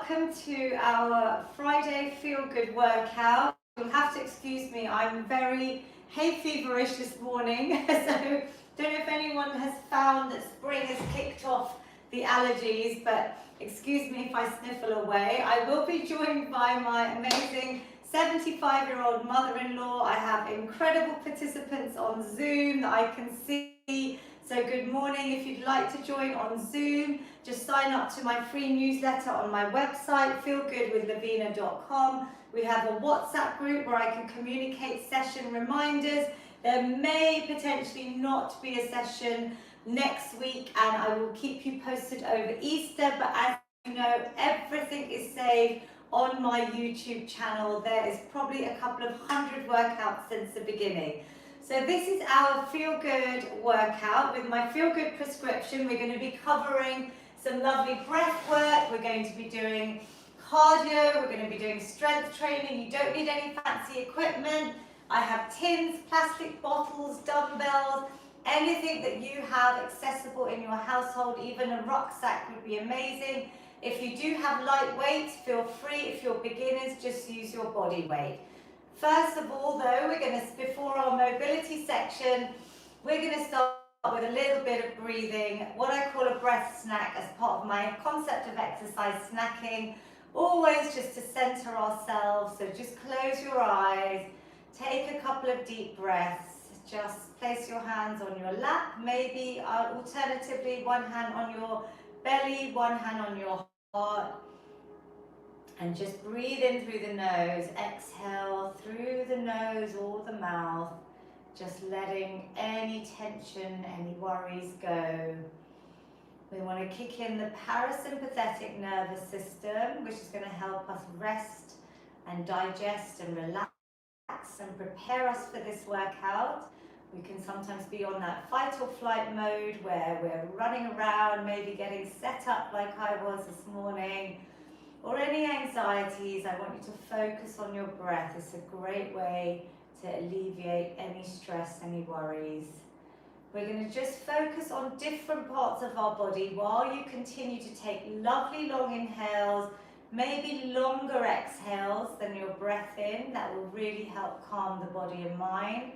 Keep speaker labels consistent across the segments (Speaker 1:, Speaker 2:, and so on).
Speaker 1: welcome to our Friday Feel Good workout. You'll have to excuse me, I'm very hay feverish this morning, so don't know if anyone has found that spring has kicked off the allergies, but excuse me if I sniffle away. I will be joined by my amazing 75-year-old mother-in-law. I have incredible participants on Zoom that I can see. So good morning. If you'd like to join on Zoom, just sign up to my free newsletter on my website, feelgoodwithlavina.com. We have a WhatsApp group where I can communicate session reminders. There may potentially not be a session next week, and I will keep you posted over Easter, but as you know, everything is saved on my YouTube channel. There is probably a couple of hundred workouts since the beginning. So this is our Feel Good workout with my Feel Good prescription. We're going to be covering some lovely breath work. We're going to be doing cardio. We're going to be doing strength training. You don't need any fancy equipment. I have tins, plastic bottles, dumbbells, anything that you have accessible in your household. Even a rucksack would be amazing. If you do have light weights, feel free. If you're beginners, just use your body weight. First of all, though, before our mobility section, we're going to start with a little bit of breathing, what I call a breath snack as part of my concept of exercise snacking, always just to center ourselves. So just close your eyes, take a couple of deep breaths, just place your hands on your lap, maybe alternatively one hand on your belly, one hand on your heart. And just breathe in through the nose, exhale through the nose or the mouth, just letting any tension, any worries go. We want to kick in the parasympathetic nervous system, which is going to help us rest and digest and relax and prepare us for this workout. We can sometimes be on that fight or flight mode where we're running around, maybe getting set up like I was this morning, or any anxieties. I want you to focus on your breath. It's a great way to alleviate any stress, any worries. We're going to just focus on different parts of our body while you continue to take lovely long inhales, maybe longer exhales than your breath in. That will really help calm the body and mind.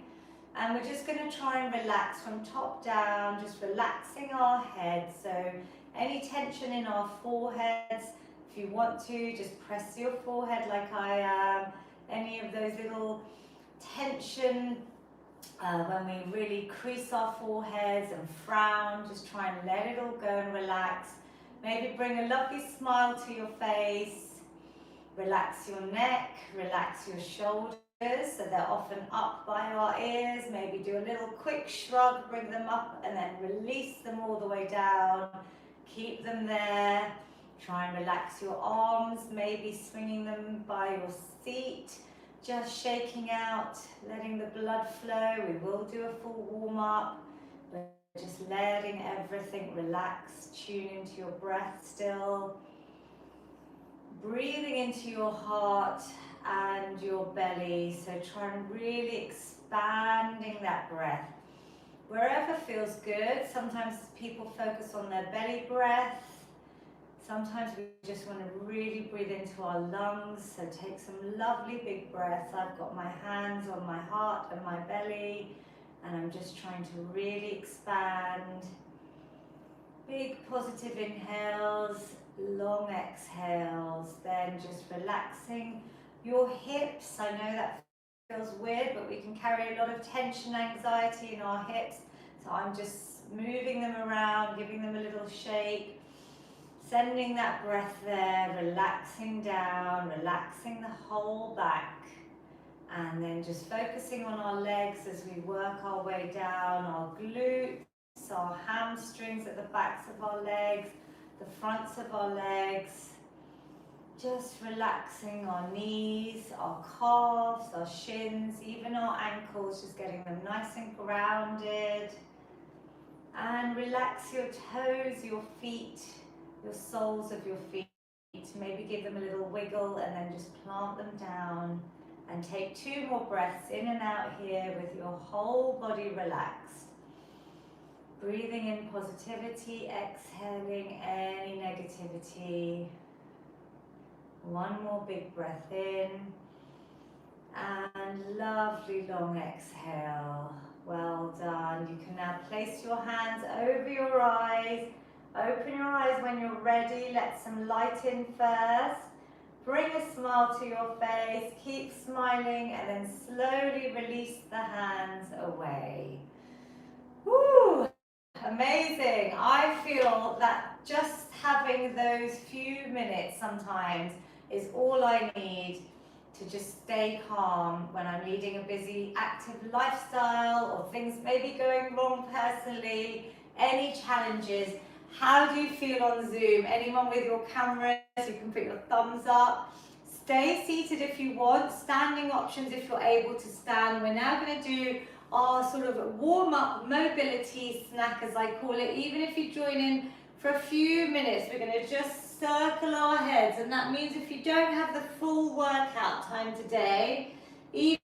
Speaker 1: And we're just going to try and relax from top down, just relaxing our head. So any tension in our foreheads, if you want to, just press your forehead like I am. Any of those little tension when we really crease our foreheads and frown, just try and let it all go and relax. Maybe bring a lovely smile to your face. Relax your neck, relax your shoulders, so they're often up by our ears. Maybe do a little quick shrug, bring them up and then release them all the way down. Keep them there. Try and relax your arms, maybe swinging them by your seat, just shaking out, letting the blood flow. We will do a full warm up, but just letting everything relax. Tune into your breath still. Breathing into your heart and your belly. So try and really expanding that breath. Wherever feels good. Sometimes people focus on their belly breath. Sometimes we just want to really breathe into our lungs, so take some lovely big breaths. I've got my hands on my heart and my belly, and I'm just trying to really expand. Big positive inhales, long exhales, then just relaxing your hips. I know that feels weird, but we can carry a lot of tension, anxiety in our hips, so I'm just moving them around, giving them a little shake. Sending that breath there, relaxing down, relaxing the whole back. And then just focusing on our legs as we work our way down, our glutes, our hamstrings at the backs of our legs, the fronts of our legs. Just relaxing our knees, our calves, our shins, even our ankles, just getting them nice and grounded. And relax your toes, your feet, your soles of your feet. Maybe give them a little wiggle and then just plant them down. And take 2 more breaths in and out here with your whole body relaxed. Breathing in positivity, exhaling any negativity. One more big breath in. And lovely long exhale. Well done. You can now place your hands over your eyes. Open your eyes when you're ready. Let some light in first. Bring a smile to your face. Keep smiling and then slowly release the hands away. Woo! Amazing. I feel that just having those few minutes sometimes is all I need to just stay calm when I'm leading a busy, active lifestyle or things maybe going wrong personally, any challenges. How do you feel on Zoom? Anyone with your cameras, you can put your thumbs up. Stay seated if you want, standing options if you're able to stand. We're now going to do our sort of warm-up mobility snack, as I call it. Even if you join in for a few minutes, we're going to just circle our heads, and that means if you don't have the full workout time today, even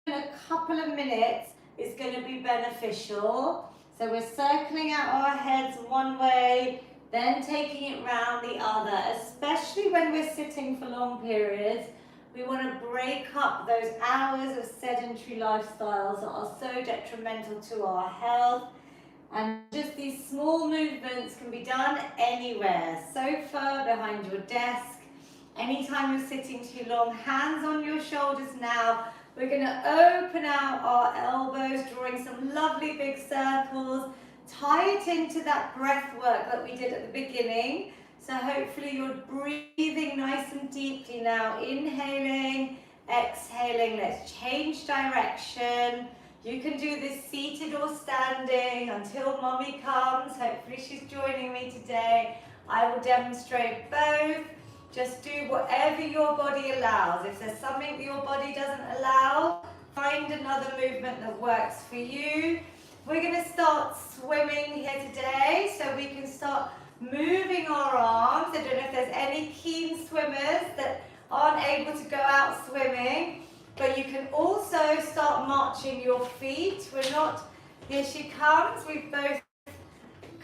Speaker 1: a couple of minutes is going to be beneficial. So we're circling out our heads one way, then taking it round the other, especially when we're sitting for long periods. We want to break up those hours of sedentary lifestyles that are so detrimental to our health. And just these small movements can be done anywhere. Sofa, behind your desk, anytime you're sitting too long, hands on your shoulders now. We're going to open out our elbows, drawing some lovely big circles. Tie it into that breath work that we did at the beginning. So hopefully you're breathing nice and deeply now. Inhaling, exhaling. Let's change direction. You can do this seated or standing until Mummy comes. Hopefully she's joining me today. I will demonstrate both. Just do whatever your body allows. If there's something that your body doesn't allow, find another movement that works for you. We're going to start swimming here today, so we can start moving our arms. I don't know if there's any keen swimmers that aren't able to go out swimming, but you can also start marching your feet. Here she comes. We've both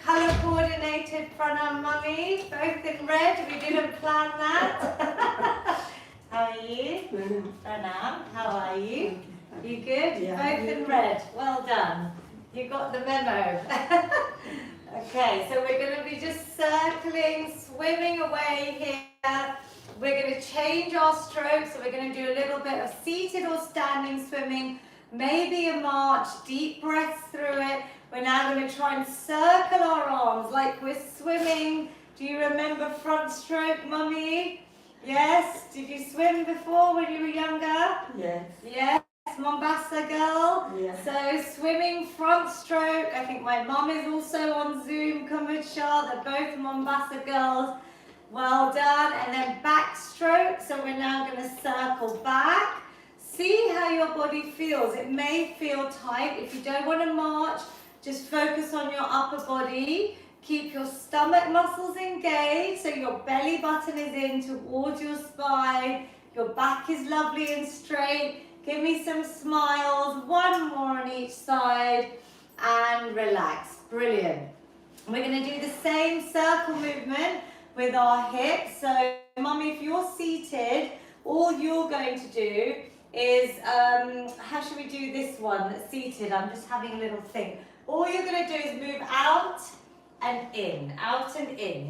Speaker 1: colour coordinated Pranam Mummy, both in red. We didn't plan that. How are you? Pranam, how are you? You good? Yeah. Both in red. Well done. You got the memo. Okay, so we're going to be just circling, swimming away here. We're going to change our strokes, so we're going to do a little bit of seated or standing swimming, maybe a march, deep breaths through it. We're now going to try and circle our arms like we're swimming. Do you remember front stroke, Mummy? Yes? Did you swim before when you were younger? Yes. Yes? Mombasa girl? Yes. So swimming front stroke. I think my mum is also on Zoom, Kamucha. They're both Mombasa girls. Well done. And then backstroke. So we're now going to circle back. See how your body feels. It may feel tight. If you don't want to march, just focus on your upper body. Keep your stomach muscles engaged so your belly button is in towards your spine. Your back is lovely and straight. Give me some smiles. One more on each side. And relax. Brilliant. We're going to do the same circle movement with our hips. So, Mummy, if you're seated, all you're going to do is, how should we do this one that's seated? I'm just having a little think. All you're going to do is move out and in,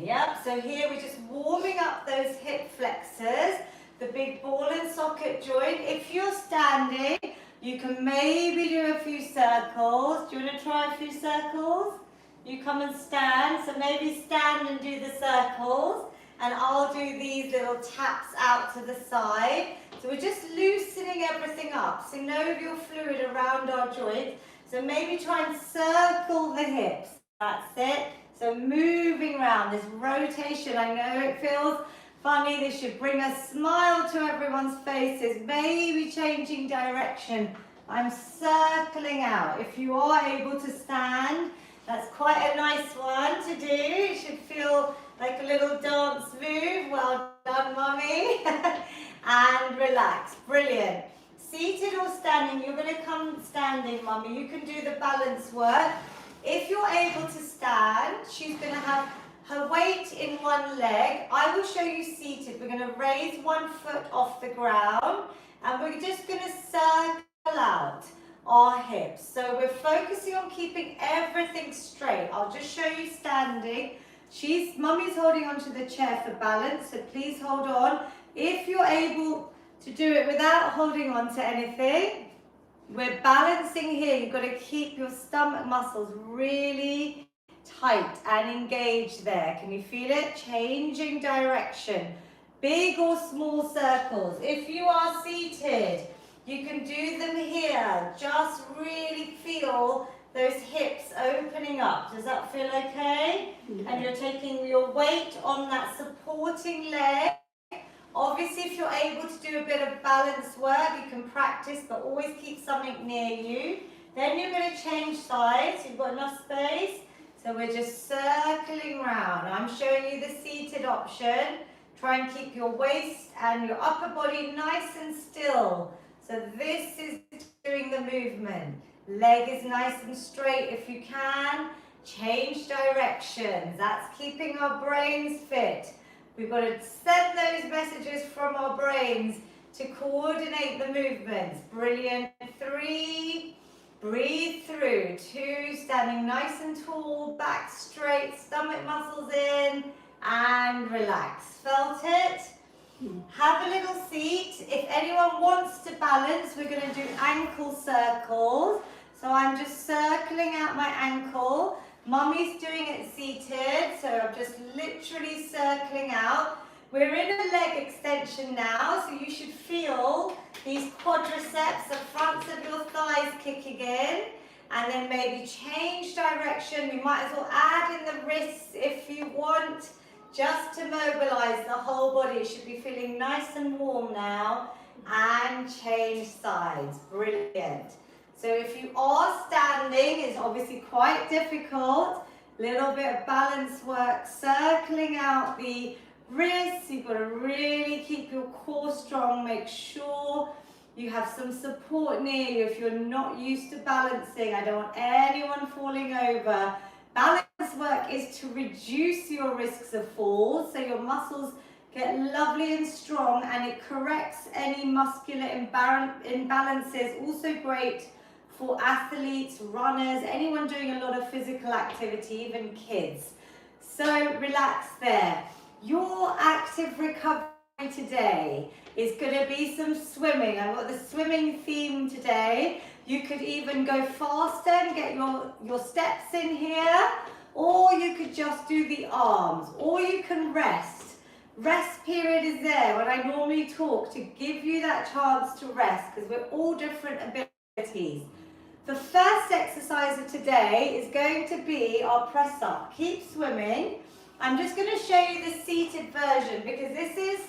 Speaker 1: yep. So here we're just warming up those hip flexors, the big ball and socket joint. If you're standing, you can maybe do a few circles. Do you want to try a few circles? You come and stand, so maybe stand and do the circles, and I'll do these little taps out to the side. So we're just loosening everything up, synovial fluid around our joints. So maybe try and circle the hips. That's it. So moving around, this rotation. I know it feels funny. This should bring a smile to everyone's faces. Maybe changing direction. I'm circling out. If you are able to stand, that's quite a nice one to do. It should feel like a little dance move. Well done, Mummy. And relax. Brilliant. Seated or standing, you're going to come standing, Mummy. You can do the balance work. If you're able to stand, she's going to have her weight in one leg. I will show you seated. We're going to raise one foot off the ground and we're just going to circle out our hips. So we're focusing on keeping everything straight. I'll just show you standing. Mummy's holding onto the chair for balance, so please hold on. If you're able to do it without holding on to anything, we're balancing here. You've got to keep your stomach muscles really tight and engaged there. Can you feel it? Changing direction. Big or small circles. If you are seated, you can do them here. Just really feel those hips opening up. Does that feel okay? Yeah. And you're taking your weight on that supporting leg. Obviously, if you're able to do a bit of balance work, you can practice, but always keep something near you. Then you're going to change sides. You've got enough space. So we're just circling round. I'm showing you the seated option. Try and keep your waist and your upper body nice and still. So this is doing the movement. Leg is nice and straight if you can. Change directions. That's keeping our brains fit. We've got to send those messages from our brains to coordinate the movements. Brilliant. 3, breathe through. 2, standing nice and tall, back straight, stomach muscles in, and relax. Felt it? Have a little seat. If anyone wants to balance, we're going to do ankle circles. So I'm just circling out my ankle. Mummy's doing it seated, so I'm just literally circling out. We're in a leg extension now, so you should feel these quadriceps, the fronts of your thighs kicking in, and then maybe change direction. We might as well add in the wrists if you want, just to mobilize the whole body. You should be feeling nice and warm now, and change sides. Brilliant. So if you are standing, it's obviously quite difficult. Little bit of balance work, circling out the wrists. You've got to really keep your core strong. Make sure you have some support near you if you're not used to balancing. I don't want anyone falling over. Balance work is to reduce your risks of falls, so your muscles get lovely and strong, and it corrects any muscular imbalances. Also great for athletes, runners, anyone doing a lot of physical activity, even kids. So relax there. Your active recovery today is going to be some swimming. I've got the swimming theme today. You could even go faster and get your steps in here, or you could just do the arms, or you can rest. Rest period is there when I normally talk to give you that chance to rest, because we're all different abilities. The first exercise of today is going to be our press up. Keep swimming. I'm just going to show you the seated version because this is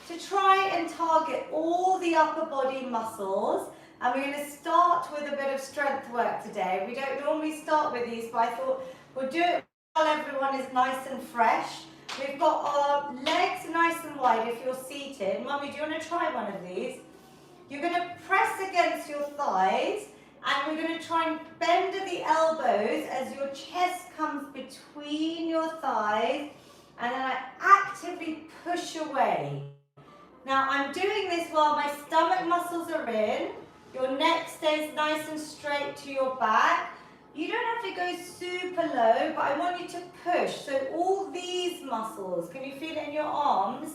Speaker 1: to try and target all the upper body muscles. And we're going to start with a bit of strength work today. We don't normally start with these, but I thought we'll do it while everyone is nice and fresh. We've got our legs nice and wide if you're seated. Mummy, do you want to try one of these? You're going to press against your thighs. And we're going to try and bend at the elbows as your chest comes between your thighs, and then I actively push away. Now I'm doing this while my stomach muscles are in, your neck stays nice and straight to your back. You don't have to go super low, but I want you to push. So all these muscles, can you feel it in your arms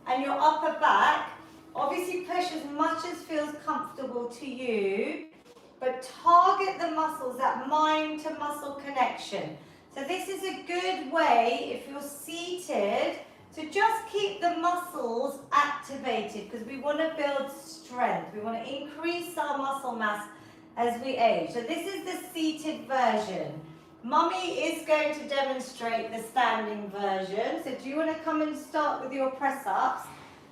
Speaker 1: and your upper back? Obviously push as much as feels comfortable to you. But target the muscles, that mind to muscle connection. So this is a good way, if you're seated, to just keep the muscles activated, because we want to build strength. We want to increase our muscle mass as we age. So this is the seated version. Mummy is going to demonstrate the standing version. So do you want to come and start with your press-ups?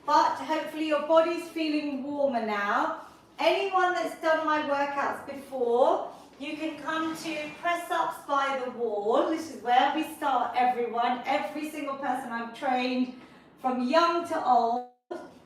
Speaker 1: But hopefully your body's feeling warmer now. Anyone that's done my workouts before, you can come to press-ups by the wall. This is where we start, everyone. Every single person I've trained, from young to old,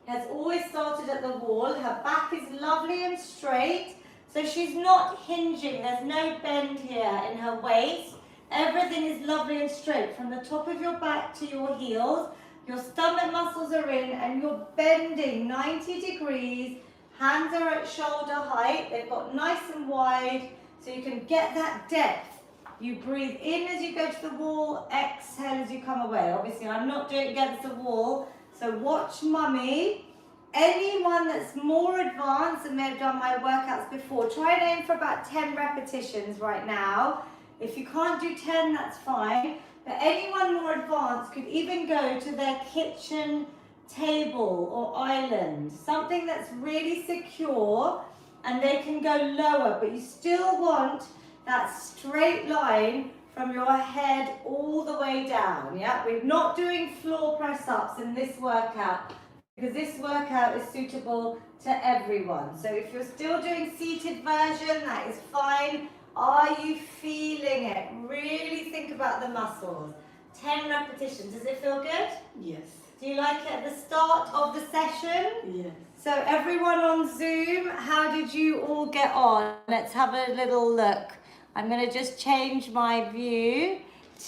Speaker 1: has always started at the wall. Her back is lovely and straight, so she's not hinging. There's no bend here in her waist. Everything is lovely and straight from the top of your back to your heels. Your stomach muscles are in and you're bending 90 degrees. Hands are at shoulder height. They've got nice and wide so you can get that depth. You breathe in as you go to the wall, exhale as you come away. Obviously, I'm not doing it against the wall, so watch mummy. Anyone that's more advanced and may have done my workouts before, try and aim for about 10 repetitions right now. If you can't do 10, that's fine. But anyone more advanced could even go to their kitchen table or island, something that's really secure, and they can go lower, but you still want that straight line from your head all the way down. Yeah, we're not doing floor press-ups in this workout because this workout is suitable to everyone. So if you're still doing seated version, that is fine. Are you feeling it? Really think about the muscles. 10 repetitions. Does it feel good?
Speaker 2: Yes.
Speaker 1: Do you like it at the start of the session?
Speaker 2: Yes.
Speaker 1: So everyone on Zoom, how did you all get on? Let's have a little look. I'm going to just change my view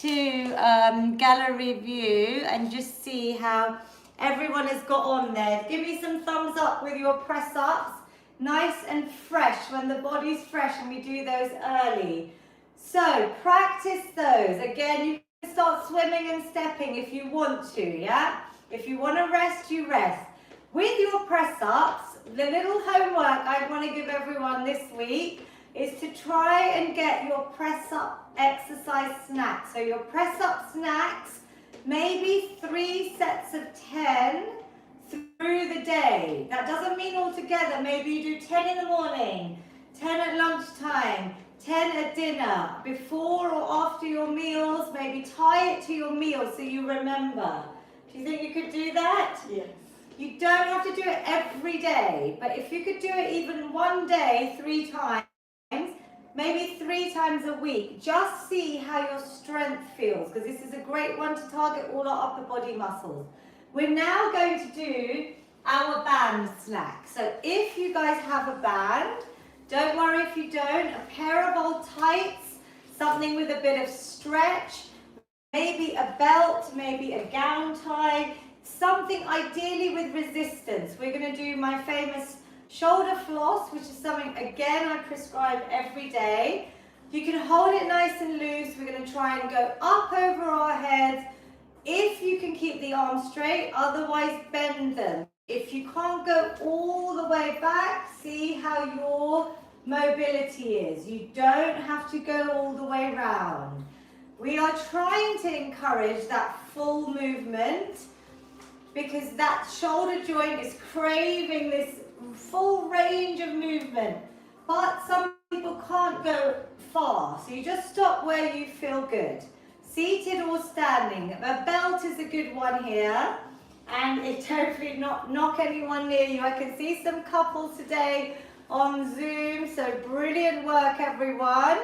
Speaker 1: to gallery view and just see how everyone has got on there. Give me some thumbs up with your press-ups. Nice and fresh when the body's fresh and we do those early. So practice those. Again, you can start swimming and stepping if you want to, yeah? If you want to rest, you rest. With your press-ups, the little homework I want to give everyone this week is to try and get your press-up exercise snacks. So your press-up snacks, maybe 3 sets of 10 through the day. That doesn't mean all together. Maybe you do 10 in the morning, 10 at lunchtime, 10 at dinner, before or after your meals. Maybe tie it to your meals so you remember. Do you think you could do that?
Speaker 2: Yes.
Speaker 1: You don't have to do it every day, but if you could do it even one day, 3 times, maybe 3 times a week, just see how your strength feels, because this is a great one to target all our upper body muscles. We're now going to do our band snack. So if you guys have a band, don't worry if you don't, a pair of old tights, something with a bit of stretch, maybe a belt, maybe a gown tie, something ideally with resistance. We're going to do my famous shoulder floss, which is something, again, I prescribe every day. You can hold it nice and loose. We're going to try and go up over our heads. If you can keep the arms straight, otherwise bend them. If you can't go all the way back, see how your mobility is. You don't have to go all the way round. We are trying to encourage that full movement because that shoulder joint is craving this full range of movement. But some people can't go far, so you just stop where you feel good. Seated or standing. A belt is a good one here, and it totally not knock anyone near you. I can see some couples today on Zoom, so brilliant work everyone.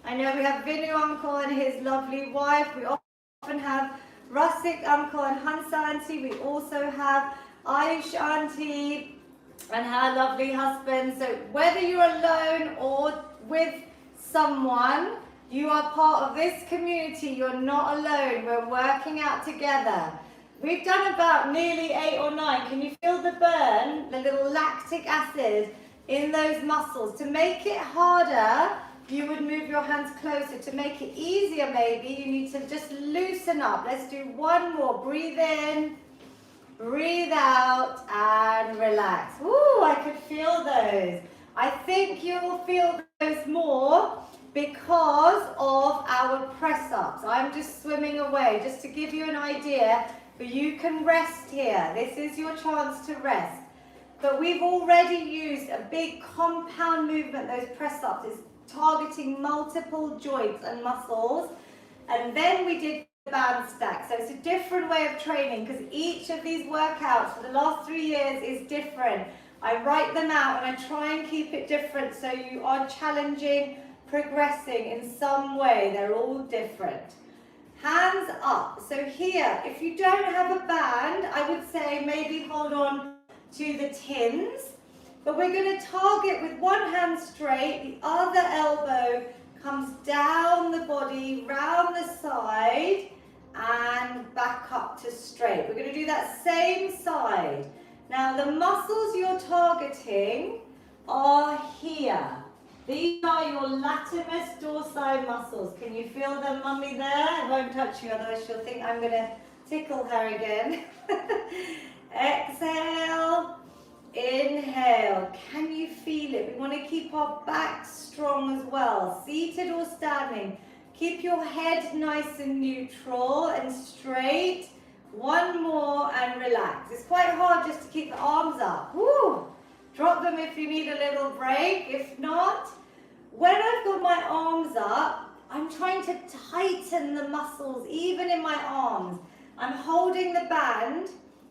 Speaker 1: I know we have Vinu uncle and his lovely wife. We often have Rustic uncle and Hansa auntie. We also have Ayush auntie and her lovely husband. So whether you're alone or with someone, you are part of this community. You're not alone. We're working out together. We've done about nearly 8 or 9. Can you feel the burn, the little lactic acid in those muscles? To make it harder, you would move your hands closer. To make it easier, maybe, you need to just loosen up. Let's do one more. Breathe in, breathe out, and relax. Ooh, I could feel those. I think you'll feel those more because of our press-ups. I'm just swimming away, just to give you an idea, but you can rest here. This is your chance to rest. But we've already used a big compound movement. Those press-ups is targeting multiple joints and muscles. And then we did the band stack. So it's a different way of training because each of these workouts for the last 3 years is different. I write them out and I try and keep it different so you are challenging, progressing in some way. They're all different. Hands up. So here, if you don't have a band, I would say maybe hold on to the tins. But we're going to target with one hand straight, the other elbow comes down the body, round the side, and back up to straight. We're going to do that same side. Now the muscles you're targeting are here. These are your latimus dorsi muscles. Can you feel them, mummy, there? I won't touch you, otherwise she'll think I'm going to tickle her again. Exhale, inhale. Can you feel it? We want to keep our back strong as well, seated or standing. Keep your head nice and neutral and straight. One more and relax. It's quite hard just to keep the arms up. Woo! Drop them if you need a little break. If not, when I've got my arms up, I'm trying to tighten the muscles even in my arms. I'm holding the band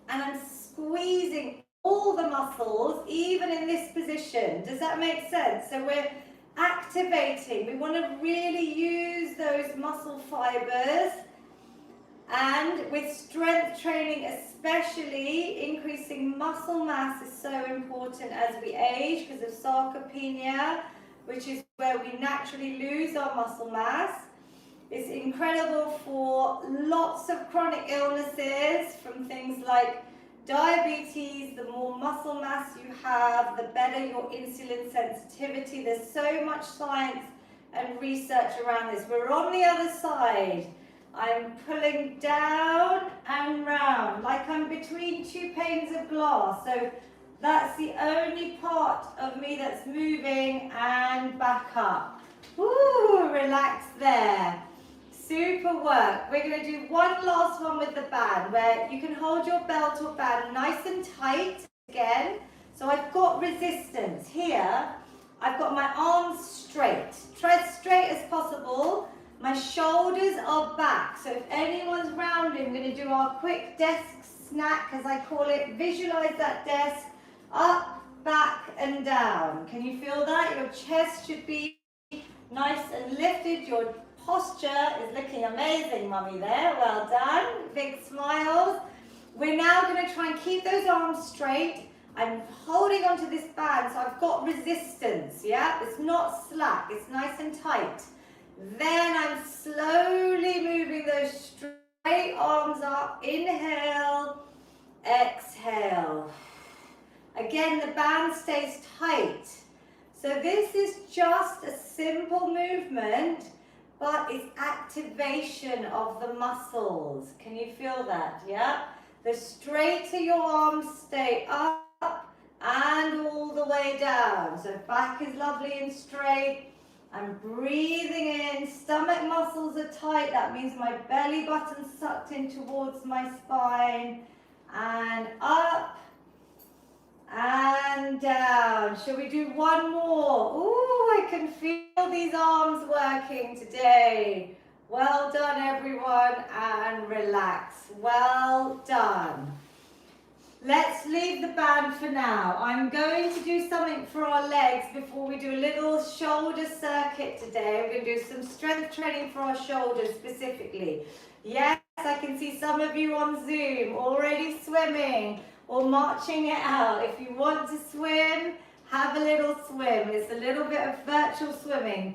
Speaker 1: and I'm squeezing all the muscles even in this position. Does that make sense? So we're activating. We want to really use those muscle fibers, and with strength training especially, increasing muscle mass is so important as we age because of sarcopenia, which is where we naturally lose our muscle mass. It's incredible for lots of chronic illnesses, from things like diabetes. The more muscle mass you have, the better your insulin sensitivity. There's so much science and research around this. We're on the other side. I'm pulling down and round like I'm between two panes of glass. So that's the only part of me that's moving, and back up. Woo, relax there. Super work. We're going to do one last one with the band, where you can hold your belt or band nice and tight again. So I've got resistance here. I've got my arms straight, as straight as possible. My shoulders are back. So if anyone's rounding, we're going to do our quick desk snack, as I call it. Visualize that desk up, back and down. Can you feel that? Your chest should be nice and lifted. Your posture is looking amazing, mummy, there. Well done. Big smiles. We're now going to try and keep those arms straight. I'm holding onto this band, so I've got resistance, yeah? It's not slack, it's nice and tight. Then I'm slowly moving those straight arms up. Inhale, exhale. Again, the band stays tight. So this is just a simple movement, but it's activation of the muscles. Can you feel that? Yeah? The straighter your arms stay up and all the way down. So back is lovely and straight. I'm breathing in. Stomach muscles are tight. That means my belly button's sucked in towards my spine. And up and down. Shall we do one more? Ooh, I can feel these arms working today. Well done, everyone, and relax. Well done. Let's leave the band for now. I'm going to do something for our legs before we do a little shoulder circuit today. We're going to do some strength training for our shoulders specifically. Yes, I can see some of you on Zoom already swimming or marching it out. If you want to swim, have a little swim. It's a little bit of virtual swimming.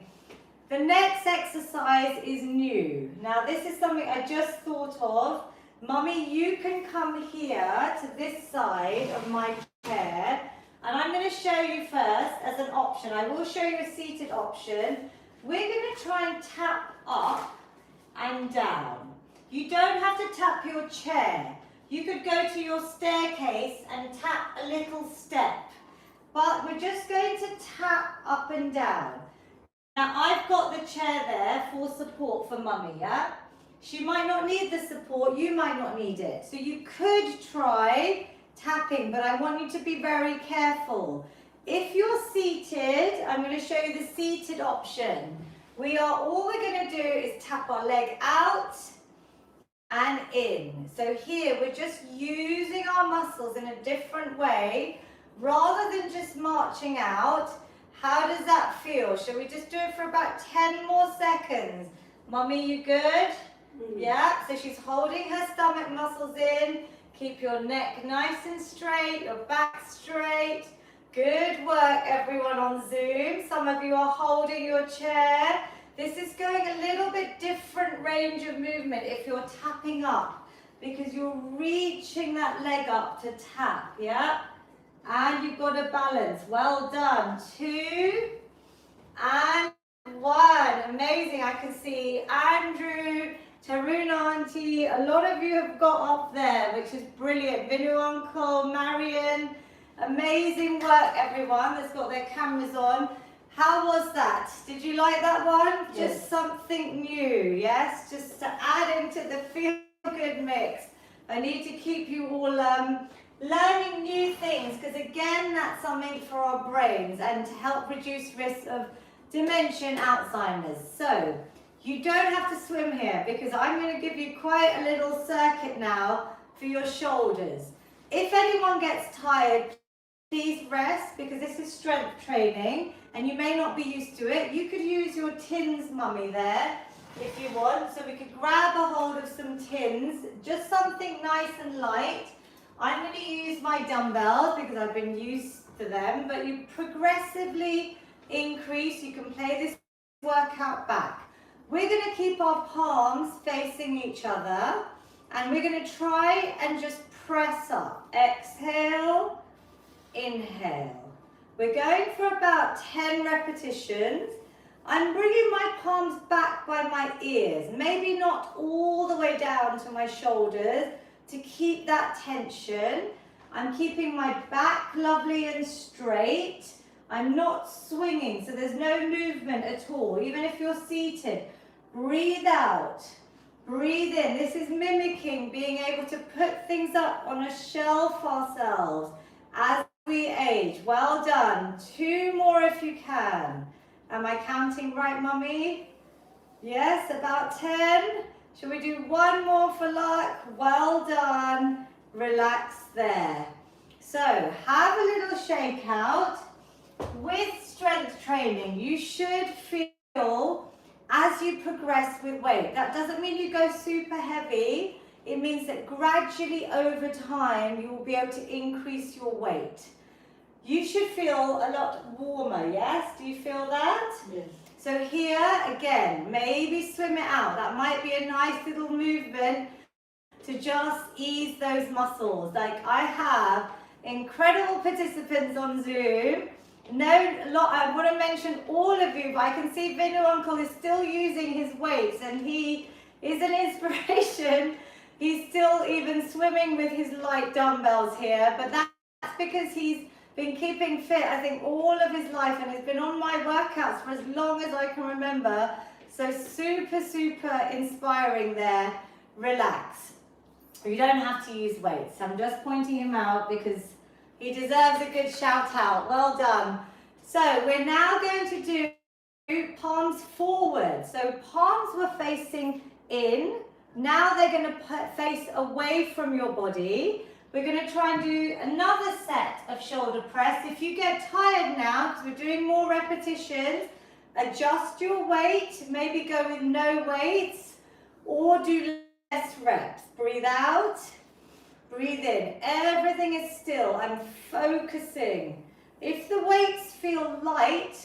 Speaker 1: The next exercise is new. Now this is something I just thought of. Mummy, you can come here to this side of my chair, and I'm going to show you first as an option. I will show you a seated option. We're going to try and tap up and down. You don't have to tap your chair. You could go to your staircase and tap a little step, but we're just going to tap up and down. Now I've got the chair there for support for Mummy, yeah? She might not need the support, you might not need it. So you could try tapping, but I want you to be very careful. If you're seated, I'm going to show you the seated option. All we're going to do is tap our leg out and in. So here we're just using our muscles in a different way rather than just marching out. How does that feel? Shall we just do it for about 10 more seconds? Mummy, you good? Yeah, so she's holding her stomach muscles in. Keep your neck nice and straight, your back straight. Good work, everyone on Zoom. Some of you are holding your chair This is going a little bit different range of movement if you're tapping up, because you're reaching that leg up to tap, yeah? And you've got to balance. Well done. 2 and 1. Amazing. I can see Andrew, Taruna Auntie, a lot of you have got up there, which is brilliant. Vinu Uncle, Marion, amazing work, everyone that's got their cameras on. How was that? Did you like that one?
Speaker 2: Yes.
Speaker 1: Just something new, yes? Just to add into the feel good mix. I need to keep you all learning new things, because again, that's something for our brains and to help reduce risk of dementia and Alzheimer's. So, you don't have to swim here, because I'm going to give you quite a little circuit now for your shoulders. If anyone gets tired, please rest, because this is strength training and you may not be used to it. You could use your tins, mummy, there if you want. So we could grab a hold of some tins, just something nice and light. I'm going to use my dumbbells because I've been used to them, but you progressively increase. You can play this workout back. We're going to keep our palms facing each other and we're going to try and just press up. Exhale, inhale. We're going for about 10 repetitions. I'm bringing my palms back by my ears, maybe not all the way down to my shoulders to keep that tension. I'm keeping my back lovely and straight. I'm not swinging, so there's no movement at all. Even if you're seated, breathe out, breathe in. This is mimicking being able to put things up on a shelf ourselves as we age. Well done. 2 more if you can. Am I counting right, mummy? Yes, about 10. Shall we do 1 more for luck? Well done. Relax there. So have a little shake out. With strength training, you should feel as you progress with weight. That doesn't mean you go super heavy. It means that gradually over time, you will be able to increase your weight. You should feel a lot warmer, yes? Do you feel that?
Speaker 2: Yes.
Speaker 1: So here, again, maybe swim it out. That might be a nice little movement to just ease those muscles. Like I have incredible participants on Zoom. I want to mention all of you, but I can see Vinu Uncle is still using his weights and he is an inspiration. He's still even swimming with his light dumbbells here, but that's because he's been keeping fit, I think, all of his life and has been on my workouts for as long as I can remember. So super, super inspiring there. Relax. You don't have to use weights. I'm just pointing him out because he deserves a good shout out. Well done. So we're now going to do palms forward. So palms were facing in. Now they're going to face away from your body. We're going to try and do another set of shoulder press. If you get tired now, because we're doing more repetitions, adjust your weight. Maybe go with no weights or do less reps. Breathe out. Breathe in. Everything is still. I'm focusing. If the weights feel light,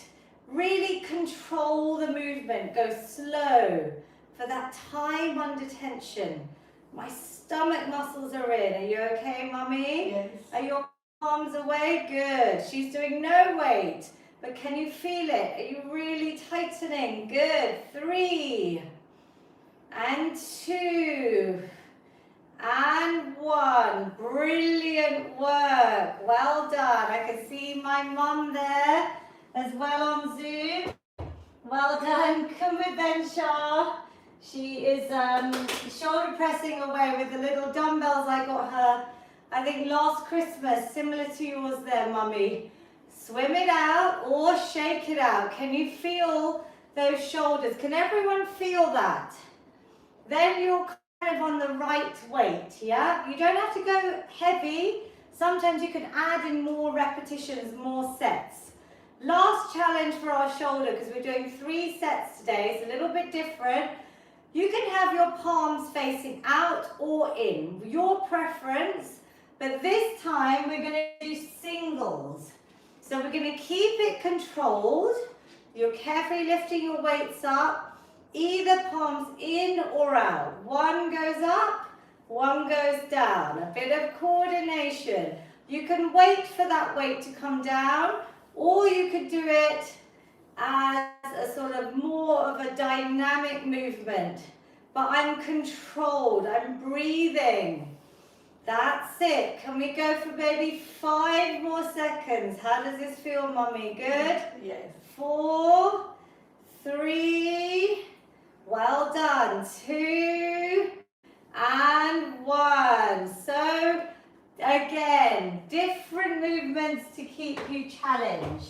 Speaker 1: really control the movement. Go slow for that time under tension. My stomach muscles are in. Are you okay, mummy?
Speaker 2: Yes.
Speaker 1: Are your palms away? Good. She's doing no weight. But can you feel it? Are you really tightening? Good. 3 and 2 and 1. Brilliant work. Well done. I can see my mum there as well on Zoom. Well done. Kumbhansha. She is shoulder pressing away with the little dumbbells I got her, I think last Christmas, similar to yours there, mummy. Swim it out or shake it out. Can you feel those shoulders? Can everyone feel that? Then you're kind of on the right weight, yeah? You don't have to go heavy. Sometimes you can add in more repetitions, more sets. Last challenge for our shoulder, because we're doing 3 sets today. It's a little bit different. You can have your palms facing out or in, your preference, but this time we're going to do singles. So we're going to keep it controlled. You're carefully lifting your weights up, either palms in or out. One goes up, one goes down. A bit of coordination. You can wait for that weight to come down, or you could do it as a sort of more of a dynamic movement. But I'm controlled, I'm breathing. That's it. Can we go for maybe 5 more seconds? How does this feel, Mummy? Good?
Speaker 2: Yes.
Speaker 1: 4, 3, well done. 2, and 1. So, again, different movements to keep you challenged.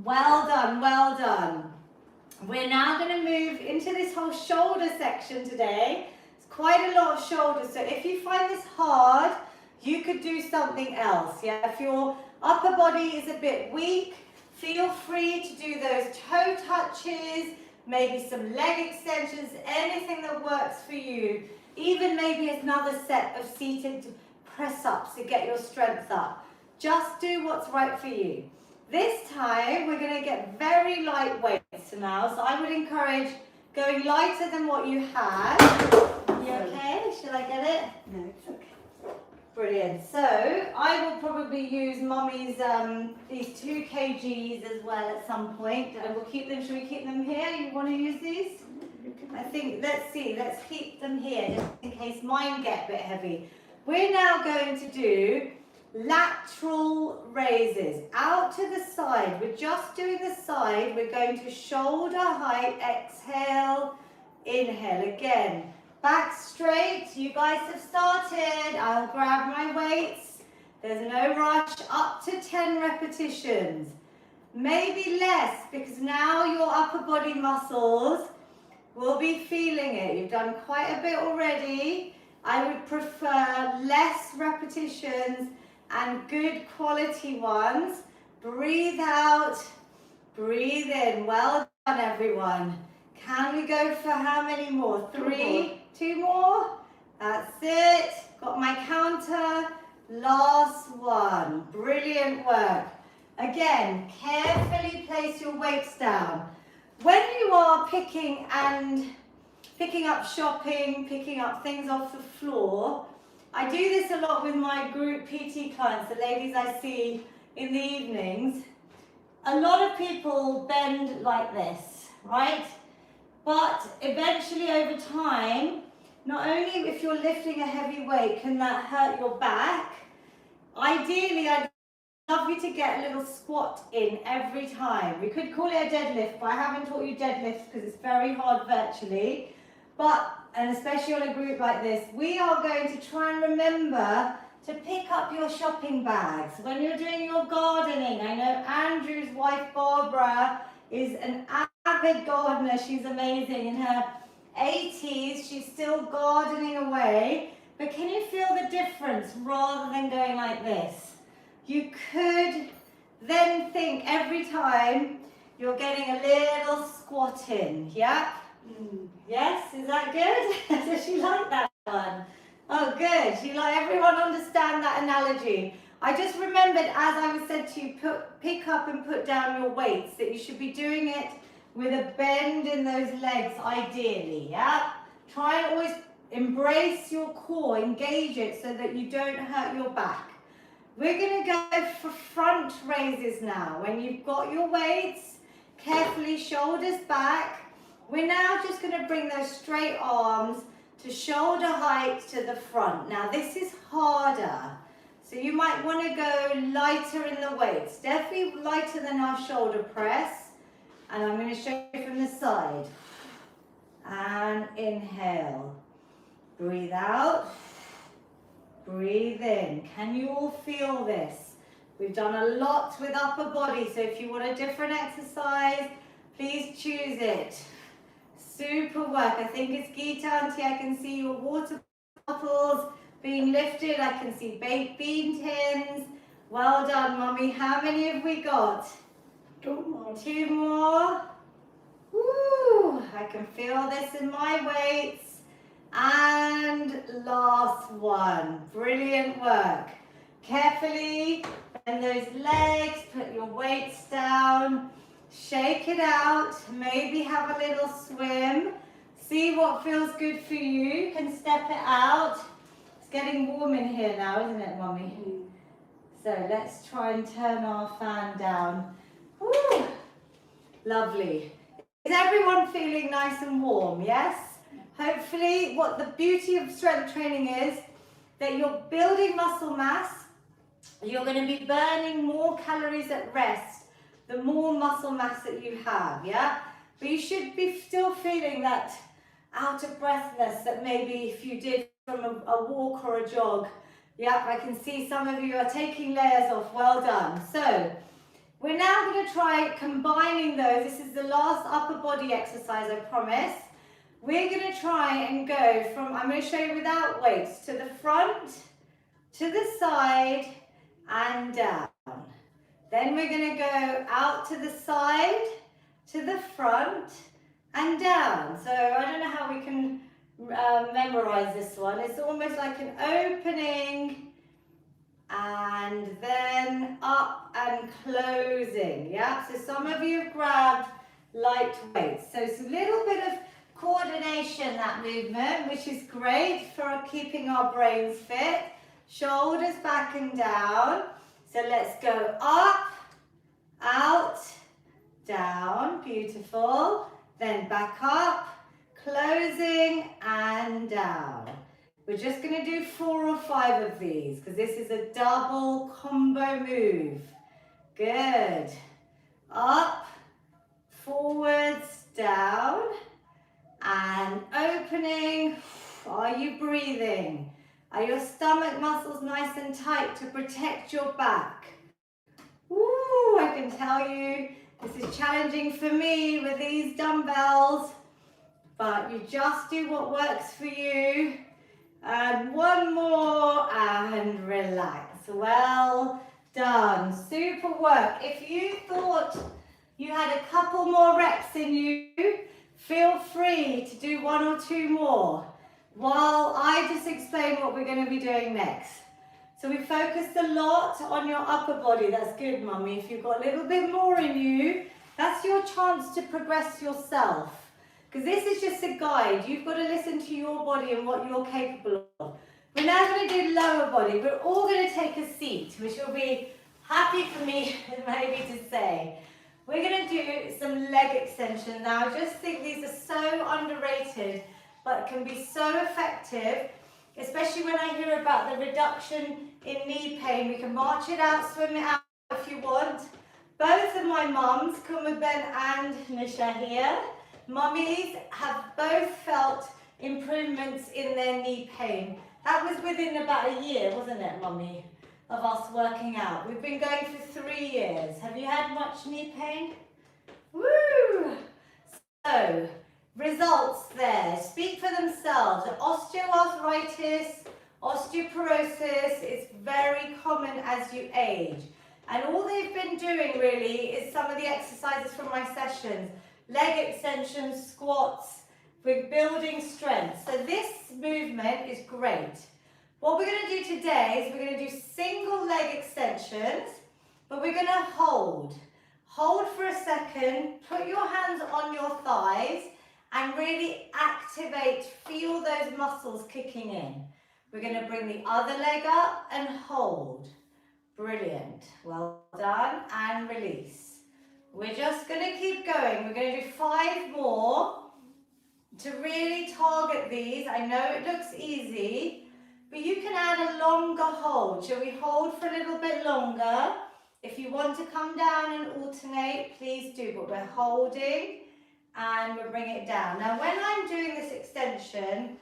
Speaker 1: Well done, well done. We're now going to move into this whole shoulder section today. It's quite a lot of shoulders, so if you find this hard, you could do something else. Yeah, if your upper body is a bit weak, feel free to do those toe touches, maybe some leg extensions, anything that works for you. Even maybe another set of seated press-ups to get your strength up. Just do what's right for you. This time, we're going to get very light weights now, so I would encourage going lighter than what you had. You okay? Should I get it?
Speaker 2: No, it's okay.
Speaker 1: Brilliant. So, I will probably use Mummy's, these 2 kgs as well at some point. And we'll keep them, should we keep them here? You want to use these? I think, let's see, let's keep them here, just in case mine get a bit heavy. We're now going to do lateral raises, out to the side. We're just doing the side. We're going to shoulder height, exhale, inhale. Again, back straight. You guys have started. I'll grab my weights. There's no rush. Up to 10 repetitions. Maybe less, because now your upper body muscles will be feeling it. You've done quite a bit already. I would prefer less repetitions and good quality ones. Breathe out, breathe in. Well done, everyone. Can we go for how many more? 3, 2 more? That's it. Got my counter. Last one. Brilliant work. Again, carefully place your weights down. When you are picking up shopping, picking up things off the floor, I do this a lot with my group PT clients, the ladies I see in the evenings. A lot of people bend like this, right? But eventually over time, not only if you're lifting a heavy weight can that hurt your back, ideally I'd love you to get a little squat in every time. We could call it a deadlift, but I haven't taught you deadlifts because it's very hard virtually. But, and especially on a group like this, we are going to try and remember to pick up your shopping bags. When you're doing your gardening, I know Andrew's wife Barbara is an avid gardener. She's amazing. In her 80s, she's still gardening away. But can you feel the difference rather than going like this? You could then think every time you're getting a little squat in. Yeah? Yes, is that good? Does she like that one? Oh, good. Everyone understand that analogy. I just remembered, as I was said to you, pick up and put down your weights, that you should be doing it with a bend in those legs, ideally. Yeah. Try and always embrace your core, engage it so that you don't hurt your back. We're going to go for front raises now. When you've got your weights, carefully shoulders back. We're now just going to bring those straight arms to shoulder height to the front. Now this is harder, so you might want to go lighter in the weights. Definitely lighter than our shoulder press. And I'm going to show you from the side. And inhale. Breathe out. Breathe in. Can you all feel this? We've done a lot with upper body, so if you want a different exercise, please choose it. Super work. I think it's Geeta, Auntie. I can see your water bottles being lifted. I can see baked bean tins. Well done, Mummy. How many have we got?
Speaker 2: 2 more.
Speaker 1: 2 more. Woo! I can feel this in my weights. And last one. Brilliant work. Carefully bend those legs. Put your weights down. Shake it out. Maybe have a little swim. See what feels good for you. You can step it out. It's getting warm in here now, isn't it, Mummy? So let's try and turn our fan down. Woo! Lovely. Is everyone feeling nice and warm? Yes? Hopefully, what the beauty of strength training is that you're building muscle mass. You're going to be burning more calories at rest the more muscle mass that you have, yeah? But you should be still feeling that out of breathness that maybe if you did from a walk or a jog. Yeah, I can see some of you are taking layers off. Well done. So we're now going to try combining those. This is the last upper body exercise, I promise. We're going to try and go from, I'm going to show you without weights, to the front, to the side, and down. Then we're going to go out to the side, to the front, and down. So I don't know how we can memorize this one. It's almost like an opening, and then up and closing. Yeah, so some of you have grabbed light weights. So it's a little bit of coordination, that movement, which is great for keeping our brains fit. Shoulders back and down. So let's go up, out, down, beautiful. Then back up, closing and down. We're just going to do 4 or 5 of these because this is a double combo move. Good. Up, forwards, down, and opening. Are you breathing? Are your stomach muscles nice and tight to protect your back? Woo, I can tell you this is challenging for me with these dumbbells, but you just do what works for you. And one more and relax. Well done. Super work. If you thought you had a couple more reps in you, feel free to do 1 or 2 more while I just explain what we're going to be doing next. So we focused a lot on your upper body. That's good, Mummy. If you've got a little bit more in you, that's your chance to progress yourself. Because this is just a guide. You've got to listen to your body and what you're capable of. We're now going to do lower body. We're all going to take a seat, which will be happy for me maybe to say. We're going to do some leg extension now. I just think these are so underrated, but can be so effective, especially when I hear about the reduction in knee pain. We can march it out, swim it out if you want. Both of my mums, Kuma Ben and Nisha here, mummies have both felt improvements in their knee pain. That was within about a year, wasn't it, Mummy, of us working out? We've been going for 3 years. Have you had much knee pain? Woo! So, results there speak for themselves. Osteoarthritis, osteoporosis is very common as you age. And all they've been doing really is some of the exercises from my sessions. Leg extensions, squats, we're building strength. So this movement is great. What we're going to do today is we're going to do single leg extensions, but we're going to hold. Hold for a second, put your hands on your thighs and really activate, feel those muscles kicking in. We're going to bring the other leg up and hold. Brilliant. Well done. And release. We're just going to keep going. We're going to do 5 more to really target these. I know it looks easy, but you can add a longer hold. Shall we hold for a little bit longer? If you want to come down and alternate, please do, but we're holding and we'll bring it down. Now, when I'm doing this extension,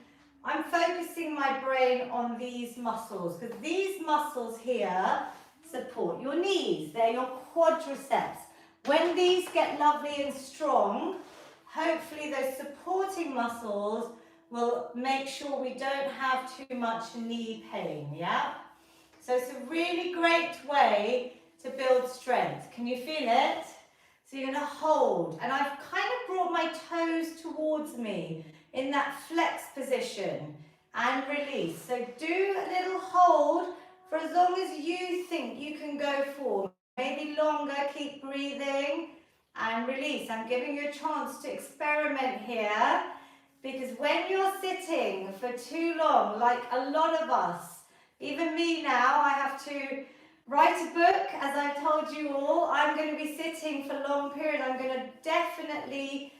Speaker 1: I'm focusing my brain on these muscles because these muscles here support your knees. They're your quadriceps. When these get lovely and strong, hopefully those supporting muscles will make sure we don't have too much knee pain, yeah? So it's a really great way to build strength. Can you feel it? So you're going to hold. And I've kind of brought my toes towards me in that flex position and release. So do a little hold for as long as you think you can go for. Maybe longer, keep breathing. and release. I'm giving you a chance to experiment here, because when you're sitting for too long, like a lot of us, even me now, I have to write a book, as I've told you all. I'm going to be sitting for long periods. I'm going to definitely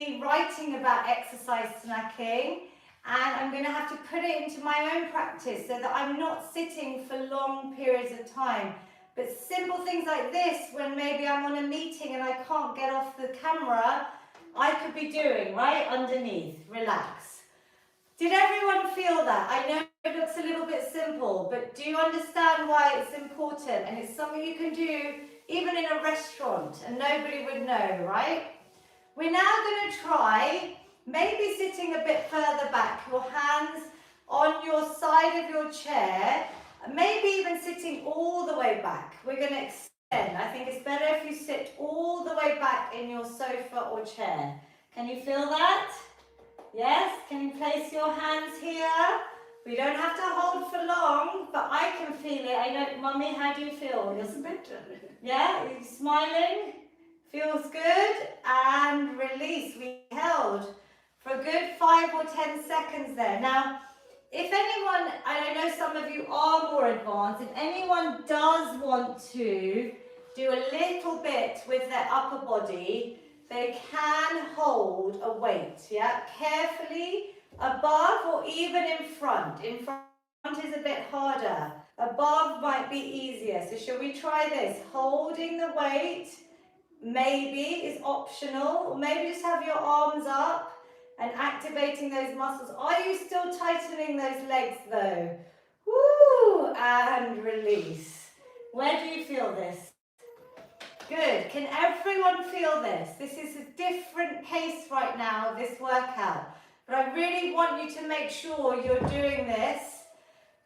Speaker 1: be writing about exercise snacking, and I'm going to have to put it into my own practice so that I'm not sitting for long periods of time. But simple things like this, when maybe I'm on a meeting and I can't get off the camera, I could be doing right underneath. Relax. Did everyone feel that? I know it looks a little bit simple, but do you understand why it's important? And it's something you can do even in a restaurant and nobody would know, right? We're now going to try maybe sitting a bit further back, your hands on your side of your chair, maybe even sitting all the way back. We're going to extend. I think it's better if you sit all the way back in your sofa or chair. Can you feel that? Yes? Can you place your hands here? We don't have to hold for long, but I can feel it. I know, Mummy, how do you feel?
Speaker 2: It's better.
Speaker 1: Yeah? Are you smiling? Feels good, and release. We held for a good 5 or 10 seconds there. Now, if anyone, and I know some of you are more advanced, if anyone does want to do a little bit with their upper body, they can hold a weight, yeah, carefully above or even in front. In front is a bit harder. Above might be easier. So shall we try this? Holding the weight. Maybe is optional, or maybe just have your arms up and activating those muscles. Are you still tightening those legs though? Woo! And release. Where do you feel this? Good. Can everyone feel this? This is a different pace right now of this workout. But I really want you to make sure you're doing this.